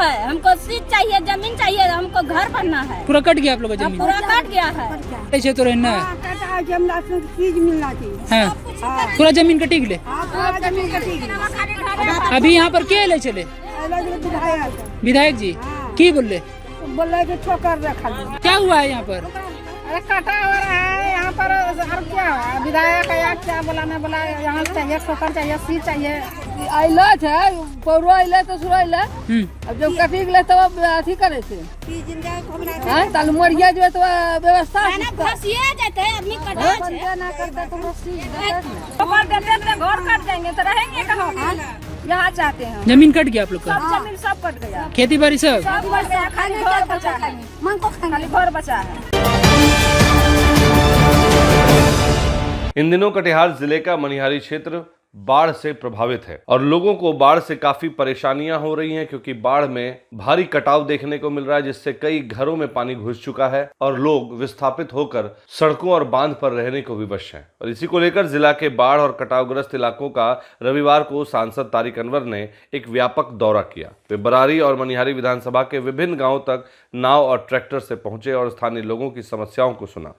है, हमको सीट चाहिए, जमीन चाहिए, हमको घर बनना है। पूरा कट गया आप लोग का जमीन? पूरा कट गया है। ऐसे तो रहना है। चीज मिलना चाहिए। हाँ, पूरा जमीन कटी गए। अभी यहाँ पर क्या ले चले विधायक जी? की बोले कि ठोकर रखा। क्या हुआ है यहाँ पर? अरे कटा हो रहा है यहाँ पर। और क्या विधायक या क्या बोला मैं बोला यहाँ चाहिए, ठोकर चाहिए, सीट चाहिए। अइले थे पौरो अइले तो सुर अइले। अब जब कटी गए तो अब अथी करे थे। हां ताल मरिया जो तो व्यवस्था ना फंसिए जाते हैं आदमी कटा बंदे ना करते तो सीट ठोकर देते तो घर कट जाएंगे तो रहेंगे कहाँ? यहाँ चाहते हैं। जमीन कट गया आप लोग का? सब जमीन सब कट गया, खेती बाड़ी सब सब कट गया, खाली घर बचा है। मन को खाली घर बचा है। इन दिनों कटिहार जिले का मनिहारी क्षेत्र बाढ़ से प्रभावित है और लोगों को बाढ़ से काफी परेशानियां हो रही हैं क्योंकि बाढ़ में भारी कटाव देखने को मिल रहा है जिससे कई घरों में पानी घुस चुका है और लोग विस्थापित होकर सड़कों और बांध पर रहने को विवश हैं। और इसी को लेकर जिला के बाढ़ और कटावग्रस्त इलाकों का रविवार को सांसद तारिक अनवर ने एक व्यापक दौरा किया। वे बरारी और मनिहारी विधानसभा के विभिन्न गाँवों तक नाव और ट्रैक्टर से पहुंचे और स्थानीय लोगों की समस्याओं को सुना।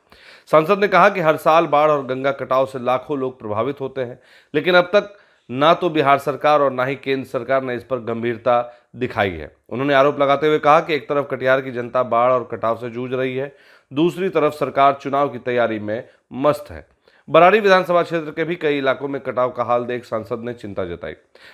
सांसद ने कहा कि हर साल बाढ़ और गंगा कटाव से लाखों लोग प्रभावित होते हैं, लेकिन अब तक ना तो बिहार सरकार और ना ही केंद्र सरकार ने इस पर गंभीरता दिखाई है। उन्होंने आरोप लगाते हुए कहा कि एक तरफ कटिहार की जनता बाढ़ और कटाव से जूझ रही है, दूसरी तरफ सरकार चुनाव की तैयारी में मस्त है। बरारी विधानसभा क्षेत्र के भी कई इलाकों में कटाव का हाल देख सांसद ने चिंता जताई।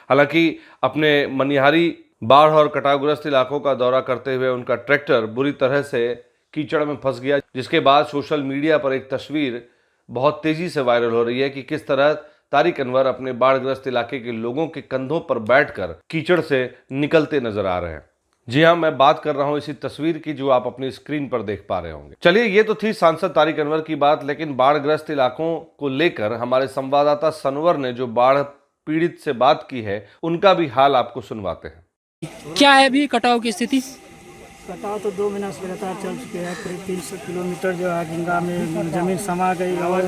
हालांकि अपने मनिहारी बाढ़ और कटावग्रस्त इलाकों का दौरा करते हुए उनका ट्रैक्टर बुरी तरह से कीचड़ में फंस गया, जिसके बाद सोशल मीडिया पर एक तस्वीर बहुत तेजी से वायरल हो रही है कि किस तरह तारिक अनवर अपने बाढ़ग्रस्त इलाके के लोगों के कंधों पर बैठकर कीचड़ से निकलते नजर आ रहे हैं। जी हां, मैं बात कर रहा हूं इसी तस्वीर की जो आप अपनी स्क्रीन पर देख पा रहे होंगे। चलिए, ये तो थी सांसद तारिक अनवर की बात, लेकिन बाढ़ग्रस्त इलाकों को लेकर हमारे संवाददाता सनवर ने जो बाढ़ पीड़ित से बात की है उनका भी हाल आपको सुनवाते हैं। क्या है अभी कटाव की स्थिति? कटाव तो 2 महीना से लगातार चल चुके हैं। करीब 300 किलोमीटर जो है गंगा में जमीन समा गई और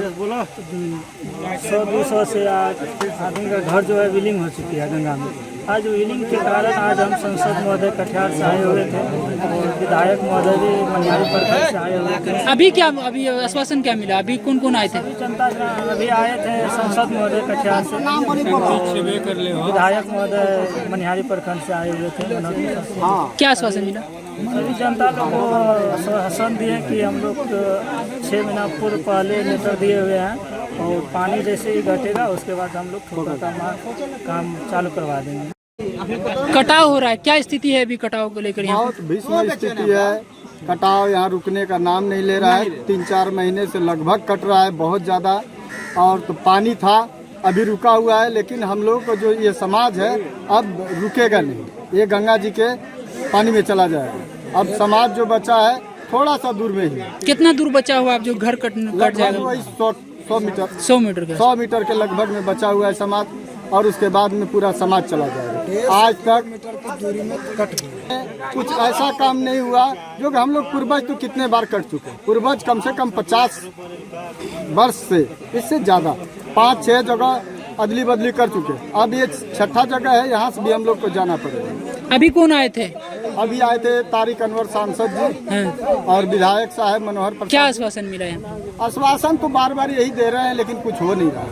100-200 से आदमी का घर जो है विलीन हो चुकी है गंगा में। आज विलीन के कारण आज हम सांसद महोदय कटिहार से आए हुए थे और विधायक महोदय भी मनिहारी प्रखंड से आए हुए थे। अभी आश्वासन क्या मिला? अभी कौन कौन आए थे? जनता अभी आए थे सांसद महोदय कटिहार से, विधायक महोदय मनिहारी प्रखंड से आए हुए थे। क्या आश्वासन मिला? सभी जनता लोग को आश्वासन दिए कि हम लोग 6 महीना पूर्व पहले लेटर दिए हुए हैं और पानी जैसे ही घटेगा उसके बाद हम लोग ठोकर का काम चालू करवा देंगे। कटाव हो रहा है, क्या स्थिति है अभी कटाव को लेकर? यहाँ बहुत भीषण स्थिति है। कटाव यहाँ रुकने का नाम नहीं ले रहा है। 3-4 महीने से लगभग कट रहा है बहुत ज़्यादा। और तो पानी था, अभी रुका हुआ है, लेकिन हम लोग को जो ये समाज है अब रुकेगा नहीं, ये गंगा जी के पानी में चला जाएगा। अब समाज जो बचा है थोड़ा सा दूर में ही। कितना दूर बचा हुआ अब जो घर कट जाएगा? 100 मीटर के लगभग में बचा हुआ है समाज, और उसके बाद में पूरा समाज चला जाएगा। आज तक दूरी में कुछ ऐसा काम नहीं हुआ जो कि हम लोग पूर्वज तो कितने बार कट चुके। पूर्वज कम से कम 50 वर्ष से इससे ज़्यादा 5-6 जगह अदली बदली कर चुके। अब ये 6ठा जगह है, यहाँ से भी हम लोग को जाना पड़ेगा। अभी कौन आए थे? अभी आए थे तारिक अनवर सांसद जी और विधायक साहब मनोहर प्रसाद। क्या आश्वासन मिला है? आश्वासन तो बार बार यही दे रहे हैं, लेकिन कुछ हो नहीं रहा।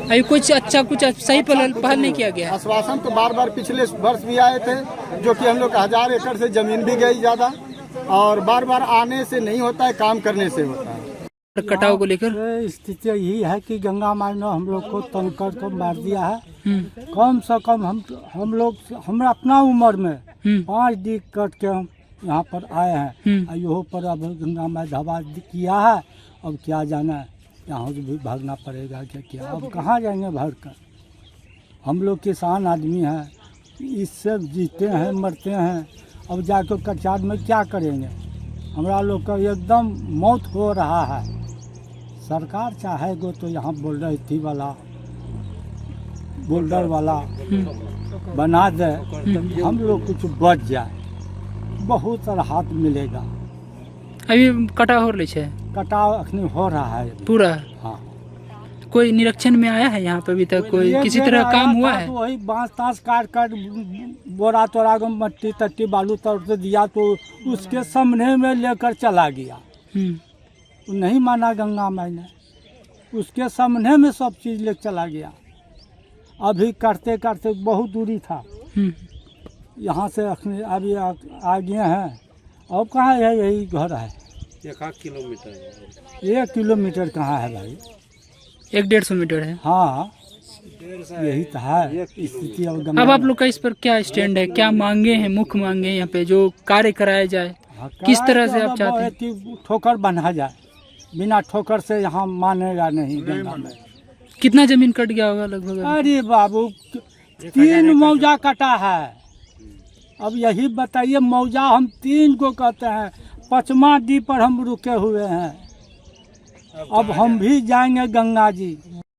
अभी कुछ सही पहल नहीं किया गया? आश्वासन तो बार बार पिछले वर्ष भी आए थे, जो कि हम लोग 1000 एकड़ से जमीन भी गई ज़्यादा, और बार बार आने से नहीं होता है, काम करने से होता है। कटाव को लेकर स्थिति यही है कि गंगा माई ने हम लोग को तंग कर तो मार दिया है। कम से कम हम लोग हमारा अपना उम्र में 5 दिन कट के हम यहाँ पर आए हैं। यहाँ पर अब गंगा माई धवा किया है, अब क्या जाना है, यहाँ से भी भागना पड़ेगा क्या अब कहाँ जाएंगे भाग कर। हम लोग किसान आदमी हैं, इससे जीते हैं मरते हैं, अब जाकर कटिहार में क्या करेंगे। हमारा लोग का एकदम मौत हो रहा है। सरकार चाहेगो तो यहाँ बोल्डर वाला बना दे, हम लोग कुछ बच जाए, बहुत राहत मिलेगा। अभी कटाव हो रही है? कटाव अखनी हो रहा है पूरा। हाँ, कोई निरीक्षण में आया है यहाँ पे अभी तक? कोई एक किसी जगह तरह काम आया हुआ था है? तो वही बांस तांस काट काट बोरा तोरा को मट्टी तट्टी बालू तोड़ से दिया तो उसके सामने में लेकर चला गया। नहीं माना गंगा माई ने, उसके सामने में सब चीज़ ले चला गया। अभी करते करते बहुत दूरी था, यहाँ से अभी आ गए हैं। अब कहाँ है? यही घर है। 1 किलोमीटर कहाँ है भाई? 100-150 मीटर है। हाँ यही तो है स्थिति। अब आप लोग का इस पर क्या स्टैंड है? क्या मांगे हैं, मुख्य मांगे हैं यहाँ पे जो कार्य कराया जाए? किस तरह से आप चाहते हैं? कि ठोकर बना जाए, बिना ठोकर से यहाँ मानेगा नहीं गंगा में। कितना जमीन कट गया होगा लगभग? अरे बाबू 3 मौजा कटा है। अब यही बताइए, मौजा हम 3 को कहते हैं, 5वां डी पर हम रुके हुए हैं। अब हम भी जाएंगे गंगा जी।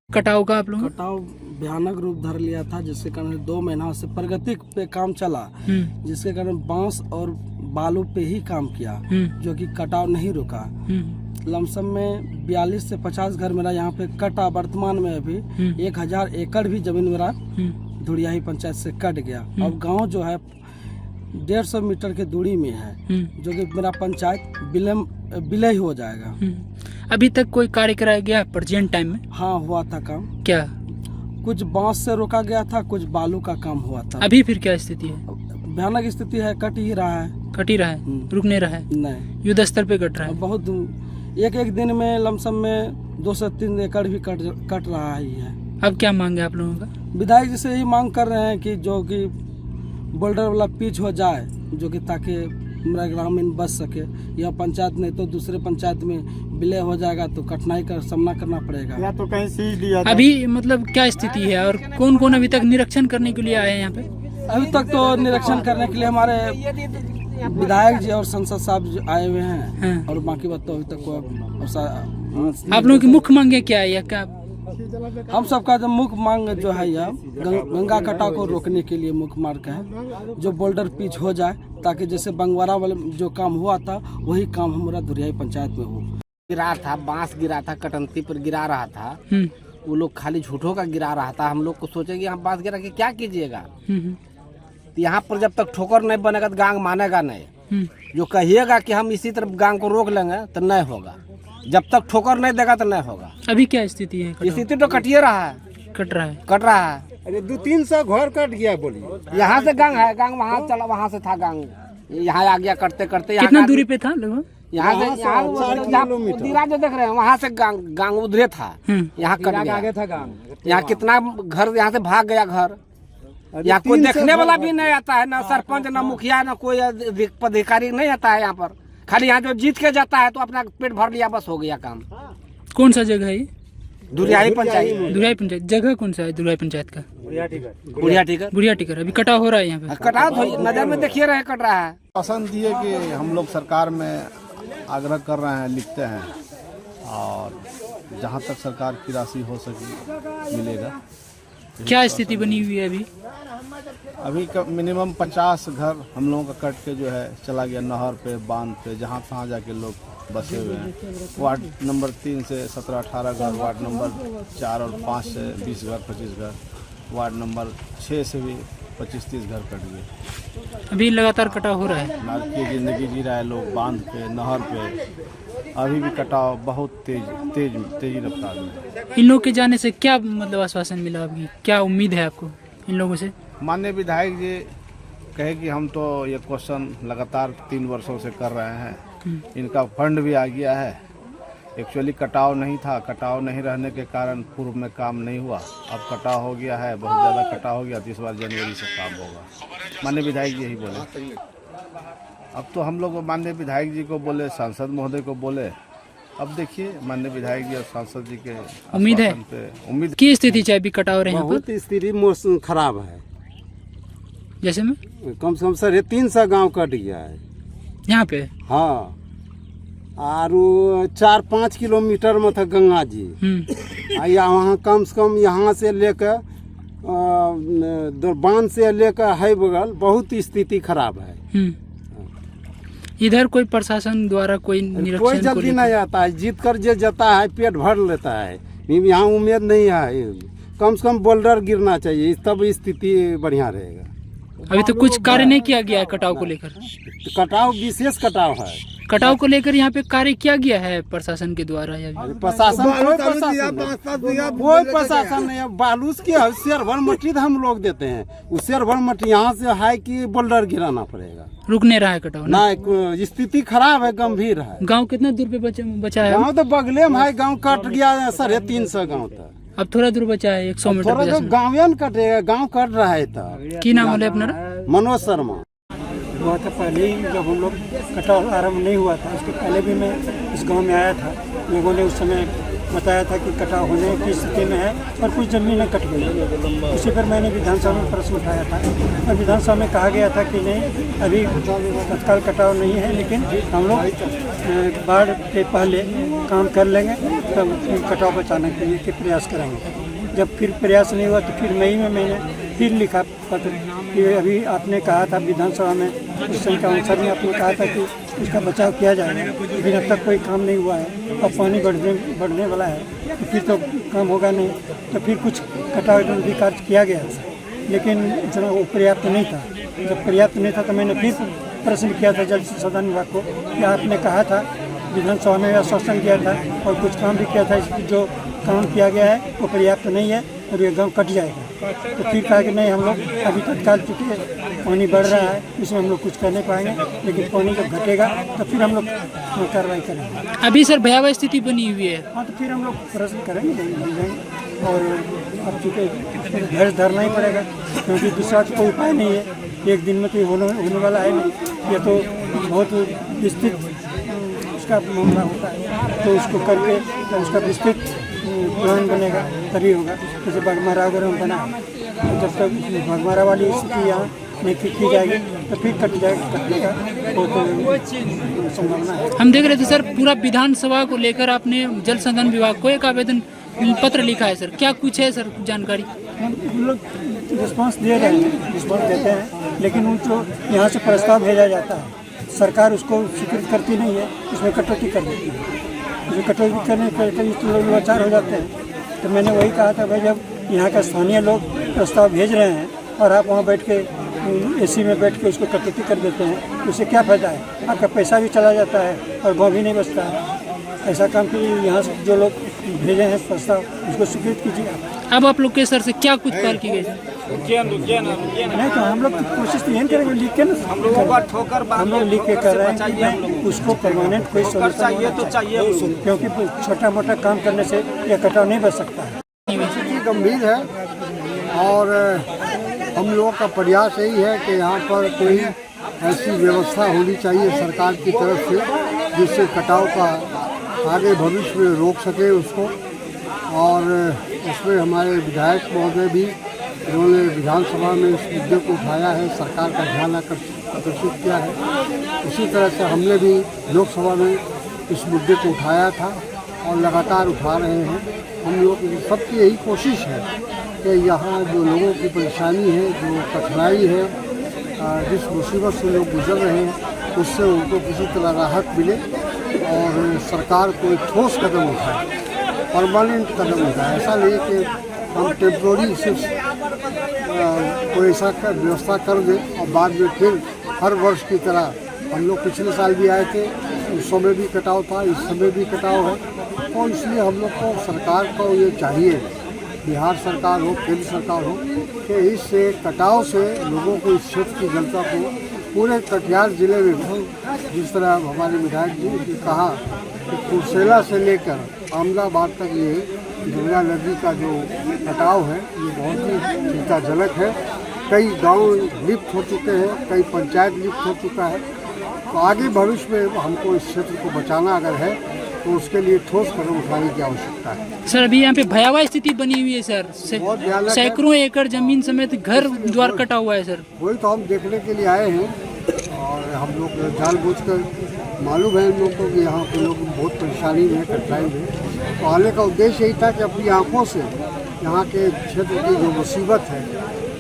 कटाव का आप लोग? कटाव भयानक रूप धर लिया था, जिसके कारण 2 महीना से प्रगति पे काम चला, जिसके कारण बांस और बालू पे ही काम किया, जो कि कटाव नहीं रुका। लमसम में 42 से 50 घर मेरा यहाँ पे कटा। वर्तमान में अभी 1000 एकड़ भी जमीन मेरा धुड़ियाही पंचायत से कट गया। अब गांव जो है 150 मीटर की दूरी में है, जो कि मेरा पंचायत विलय हो जाएगा। अभी तक कोई कार्य कराया गया प्रेजेंट टाइम में? हाँ हुआ था काम। क्या? कुछ बांस से रोका गया था, कुछ बालू का काम हुआ था। अभी फिर क्या स्थिति है? भयानक स्थिति है, कट ही रहा है। कट ही रहा है, रुक नहीं रहा है? नहीं, युद्ध स्तर पे कट रहा है। बहुत एक दिन में लमसम में 2 से 3 एकड़ भी कट रहा ही है। अब क्या मांगे आप लोगों का? विधायक जी से यही मांग कर रहे हैं कि जो कि बोल्डर वाला पिच हो जाए, जो कि ताकि मेरा ग्रामीण बच सके। यह पंचायत नहीं तो दूसरे पंचायत में विलय हो जाएगा तो कठिनाई का सामना करना पड़ेगा। या तो कहीं सीज दिया था। अभी मतलब क्या स्थिति है और कौन कौन अभी तक निरीक्षण करने के लिए आए हैं यहाँ पे? अभी तक तो निरीक्षण करने के लिए हमारे विधायक जी और संसद साहब आए हुए हैं, और बाकी बात तो अभी तक कोई। आप लोगों की मुख्य मांगे क्या है या क्या? हम सबका जो मुख्य मांग जो है यह गंगा कटाव को रोकने के लिए मुख्य मार्ग है, जो बोल्डर पिच हो जाए, ताकि जैसे बंगवारा वाले जो काम हुआ था वही काम हमारा धुरियाई पंचायत में हो। गिरा था, बांस गिरा था, कटंती पर गिरा रहा था। वो लोग खाली झूठों का गिरा रहा था। हम लोग को सोचे कि यहाँ बांस गिरा के क्या कीजिएगा। तो यहाँ पर जब तक ठोकर नहीं बनेगा तो गांग मानेगा नहीं। जो कहिएगा कि हम इसी तरफ गांग को रोक लेंगे तो नहीं होगा। जब तक ठोकर नहीं देगा तो नहीं होगा। अभी क्या स्थिति है? स्थिति तो कटिए रहा है, कट रहा है, कट रहा है। अरे 200-300 घर कट गया बोलिए। यहाँ से गांग है, गांग वहाँ चला, वहाँ से था गांग, यहाँ आ गया करते करते। कितना दूरी पे था लगभग? यहाँ से 4 किलोमीटर जो देख रहे हैं वहाँ से गांग उधरे था, यहाँ कट गया। आगे था गांव। यहाँ कितना घर यहाँ से भाग गया घर। यहाँ कोई देखने वाला भी नहीं आता है, ना सरपंच, ना मुखिया, ना कोई पदाधिकारी नहीं आता है यहाँ पर। खाली यहाँ जो जीत के जाता है तो अपना पेट भर लिया, बस हो गया काम। कौन सा जगह है ये? दुरियाही पंचायत। दुरियाही पंचायत जगह कौन सा है? दुरियाही पंचायत का बुढ़िया टिकर। अभी कटाव हो रहा है यहाँ पे? कटाव तो नजर में देखिए रहे, कट रहा है। पसंद दिए कि हम लोग सरकार में आग्रह कर रहे हैं, लिखते हैं, और जहाँ तक सरकार की राशि हो सके मिलेगा। क्या स्थिति बनी हुई है अभी मिनिमम 50 घर हम लोगों का कट के जो है चला गया नहर पे, बांध पे, जहाँ तहाँ जाके लोग बसे हुए हैं। वार्ड नंबर 3 से 17-18 घर, वार्ड नंबर 4 और 5 से 20 घर, 25 घर, वार्ड नंबर 6 से भी 25-30 घर कट गए। अभी लगातार कटाव हो रहा है। नाग की जिंदगी जी रहा है लोग, बांध पे, नहर पे। अभी भी कटाव बहुत तेजी रफ्तार में। इन लोगों के जाने से क्या मतलब आश्वासन मिला? आपकी क्या उम्मीद है आपको इन लोगों से? माननीय विधायक जी कहे कि हम तो ये क्वेश्चन लगातार 3 वर्षों से कर रहे हैं, इनका फंड भी आ गया है। एक्चुअली कटाव नहीं था, कटाव नहीं रहने के कारण पूर्व में काम नहीं हुआ। अब कटाव हो गया है, बहुत ज़्यादा कटाव हो गया, तो इस बार जनवरी से काम होगा। माननीय विधायक जी यही बोले। अब तो हम लोग माननीय विधायक जी को बोले, सांसद महोदय को बोले। अब देखिए माननीय विधायक जी और सांसद जी के उम्मीद है, उम्मीद की स्थिति चाहे भी कटाव रहे यहाँ पर? स्थिति मौसम खराब है। जैसे में कम से कम 350 गांव कट गया है यहाँ पे। हाँ, और 4-5 किलोमीटर में था गंगा जी। यहाँ कम से कम यहाँ से लेकर बांध से लेकर है बगल बहुत स्थिति खराब है। इधर कोई प्रशासन द्वारा कोई निरीक्षण? कोई जल्दी नहीं आता है, जीत कर जे जाता है पेट भर लेता है। यहाँ उम्मीद नहीं है, कम से कम बोल्डर गिरना चाहिए, तब स्थिति बढ़िया रहेगा। अभी तो कुछ कार्य नहीं किया गया है कटाव को लेकर। कटाव विशेष कटाव है, कटाव को लेकर यहाँ पे कार्य किया गया है प्रशासन के द्वारा या प्रशासन कोई प्रशासन नहीं है। बालूस की शेयर भर मट्टी हम लोग देते हैं, उस शेयर भर मट्टी यहाँ से है कि बोल्डर गिराना पड़ेगा। रुक नहीं रहा है कटाव ना? स्थिति खराब है, गंभीर है। गांव कितना दूर पे बचा है? गाँव तो बगले में है, गाँव कट गया 350 गाँव तक। अब थोड़ा दूर बचा है 100 मीटर। थोड़ा तो गाँव न कटेगा, गाँव कट रहा है। तब की नाम है अपना? मनोज शर्मा। हुआ था पहले ही, जब हम लोग कटाव आरम्भ नहीं हुआ था उसके पहले भी मैं इस गांव में आया था। लोगों ने उस समय बताया था कि कटाव होने की स्थिति में है और कुछ ज़मीनें कट गई। उसी पर मैंने विधानसभा में प्रश्न उठाया था और विधानसभा में कहा गया था कि नहीं, अभी तत्काल कटाव नहीं है, लेकिन हम लोग बाढ़ के पहले काम कर लेंगे, तब कटाव बचाने के लिए प्रयास करेंगे। जब फिर प्रयास नहीं हुआ तो फिर मई में मैंने फिर लिखा पत्र कि अभी आपने कहा था विधानसभा में, उस समय का आंसर में आपने कहा था कि उसका बचाव किया जाएगा, लेकिन अब तक कोई काम नहीं हुआ है और पानी बढ़ने वाला है, तो फिर तो काम होगा नहीं। तो फिर कुछ कटाव जल्दी कार्य किया गया, लेकिन इतना वो पर्याप्त नहीं था। जब पर्याप्त नहीं था तो मैंने फिर प्रश्न किया था जल संसाधन विभाग को कि आपने कहा था, विधानसभा में आश्वासन किया था और कुछ काम भी किया था, जो काम किया गया है वो पर्याप्त नहीं है और ये गाँव कट जाएगा। तो फिर कहा कि नहीं, हम लोग अभी तत्काल चूँकि पानी बढ़ रहा है इसमें हम लोग कुछ कर नहीं पाएंगे, लेकिन पानी जब घटेगा तो फिर हम लोग कार्रवाई करेंगे। अभी सर भयावह स्थिति बनी हुई है। हाँ, तो फिर हम लोग प्रश्न करेंगे और अब चूँकि धैर्य धरना ही पड़ेगा, क्योंकि दूसरा कोई उपाय नहीं है। एक दिन में तो होने वाला है नहीं, ये तो बहुत विस्तृत उसका मामला होता है, तो उसको करके तो उसका विस्तृत प्लान बनेगा तभी होगा। जैसे बाघमारा वगैरह में बना, जब तक बाघमारा वाली स्थिति यहाँ नहीं की जाएगी तो फिर कटने का बहुत संभावना है। हम देख रहे थे सर, पूरा विधानसभा को लेकर आपने जल संसाधन विभाग को एक आवेदन पत्र लिखा है सर, क्या कुछ है सर जानकारी? हम लोग रिस्पॉन्स दे रहे हैं, रिस्पॉन्स देते हैं, लेकिन उन जो यहाँ से प्रस्ताव भेजा जाता है सरकार उसको स्वीकृत करती नहीं है, उसमें कटौती कर देती है। जो कटौती करने के लोग लाचार हो जाते हैं। तो मैंने वही कहा था, भाई जब यहाँ का स्थानीय लोग प्रस्ताव भेज रहे हैं और आप वहाँ बैठ के एसी में बैठ के उसको कटौती कर देते हैं, तो उससे क्या फ़ायदा है? आपका पैसा भी चला जाता है और गाँव भी नहीं बचता है। ऐसा काम कीजिए, यहाँ से जो लोग भेजे हैं प्रस्ताव उसको स्वीकृत कीजिए। अब आप लोग के सर से क्या कुछ पहल की गई? नहीं तो हम लोग कोशिश तो यही करेंगे, लिख के ना हम लोग लिख के कर रहे हैं कि उसको परमानेंट कोई सोल्यूशन चाहिए तो चाहिए, क्योंकि छोटा मोटा काम करने से यह कटाव नहीं बच सकता है। स्थिति गंभीर है और हम लोग का प्रयास यही है कि यहाँ पर कोई ऐसी व्यवस्था होनी चाहिए सरकार की तरफ से, जिससे कटाव का आगे भविष्य में रोक सके उसको। और उसमें हमारे विधायक महोदय भी, उन्होंने विधानसभा में इस मुद्दे को उठाया है, सरकार का ध्यान आकर्षित किया है। उसी तरह से हमने भी लोकसभा में इस मुद्दे को उठाया था और लगातार उठा रहे हैं। हम लोग सबकी यही कोशिश है कि यहाँ जो लोगों की परेशानी है, जो कठिनाई है, जिस मुसीबत से लोग गुजर रहे हैं, उससे उनको किसी तरह राहत मिले और सरकार कोई ठोस कदम उठाए, परमानेंट कदम उठाए। ऐसा नहीं कि हम टेम्प्रोरी सिर्फ कोई ऐसा व्यवस्था कर दें और बाद में फिर हर वर्ष की तरह, हम लोग पिछले साल भी आए थे, उस समय भी कटाव था, इस समय भी कटाव है। और इसलिए हम लोग को सरकार को ये चाहिए, बिहार सरकार हो, केंद्र सरकार हो, कि इस कटाव से लोगों को, इस क्षेत्र की जनता को, पूरे कटिहार जिले में, जिस तरह हमारे विधायक जी ने कहा कि कुर्सेला से लेकर अहमदाबाद तक ये गंगा नदी का जो कटाव है ये बहुत ही चिंताजनक है। कई गांव लिप्त हो चुके हैं, कई पंचायत लिप्त हो चुका है। तो आगे भविष्य में हमको इस क्षेत्र को बचाना अगर है तो उसके लिए ठोस कदम उठाने की आवश्यकता है। सर अभी यहाँ पे भयावह स्थिति बनी हुई है सर, सैकड़ों एकड़ जमीन समेत घर द्वार कटा हुआ है सर। वही तो हम देखने के लिए आए हैं और हम लोग जानबूझकर, मालूम है हम लोग को कि यहाँ के लोग बहुत परेशानी में, कठिनाई में, तो आने का उद्देश्य यही था कि अपनी आंखों से यहाँ के क्षेत्र की जो मुसीबत है,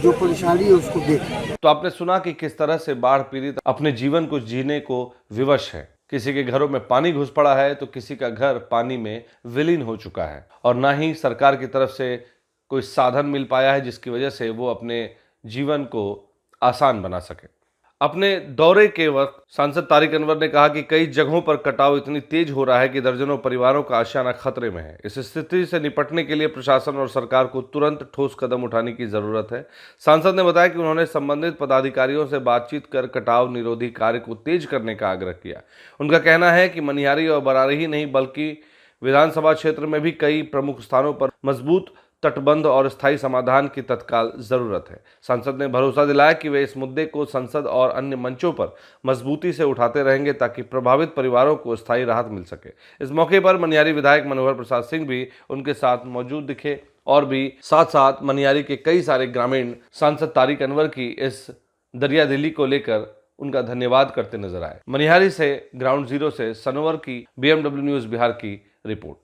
जो परेशानी है, उसको देखें। तो आपने सुना कि किस तरह से बाढ़ पीड़ित अपने जीवन को जीने को विवश है। किसी के घरों में पानी घुस पड़ा है तो किसी का घर पानी में विलीन हो चुका है और ना ही सरकार की तरफ से कोई साधन मिल पाया है जिसकी वजह से वो अपने जीवन को आसान बना सके। अपने दौरे के वक्त सांसद तारिक अनवर ने कहा कि कई जगहों पर कटाव इतनी तेज हो रहा है कि दर्जनों परिवारों का आशियाना खतरे में है। इस स्थिति से निपटने के लिए प्रशासन और सरकार को तुरंत ठोस कदम उठाने की जरूरत है। सांसद ने बताया कि उन्होंने संबंधित पदाधिकारियों से बातचीत कर कटाव निरोधी कार्य को तेज करने का आग्रह किया। उनका कहना है कि मनिहारी और बरारी ही नहीं बल्कि विधानसभा क्षेत्र में भी कई प्रमुख स्थानों पर मजबूत तटबंध और स्थायी समाधान की तत्काल जरूरत है। सांसद ने भरोसा दिलाया कि वे इस मुद्दे को संसद और अन्य मंचों पर मजबूती से उठाते रहेंगे ताकि प्रभावित परिवारों को स्थायी राहत मिल सके। इस मौके पर मनिहारी विधायक मनोहर प्रसाद सिंह भी उनके साथ मौजूद दिखे और भी साथ साथ मनिहारी के कई सारे ग्रामीण सांसद तारिक अनवर की इस दरियादिली को लेकर उनका धन्यवाद करते नजर आए। मनिहारी से ग्राउंड जीरो से सनोवर की BMW न्यूज बिहार की रिपोर्ट।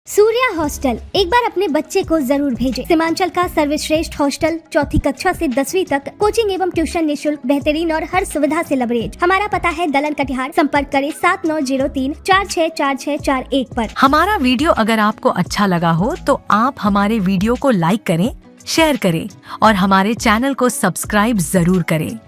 सूर्या हॉस्टल एक बार अपने बच्चे को जरूर भेजें। सीमांचल का सर्वश्रेष्ठ हॉस्टल 4ठी कक्षा से 10वीं तक कोचिंग एवं ट्यूशन निःशुल्क, बेहतरीन और हर सुविधा से लबरेज। हमारा पता है दलन कटिहार। संपर्क करें 7903464641 पर। हमारा वीडियो अगर आपको अच्छा लगा हो तो आप हमारे वीडियो को लाइक करें, शेयर करें और हमारे चैनल को सब्सक्राइब जरूर करें।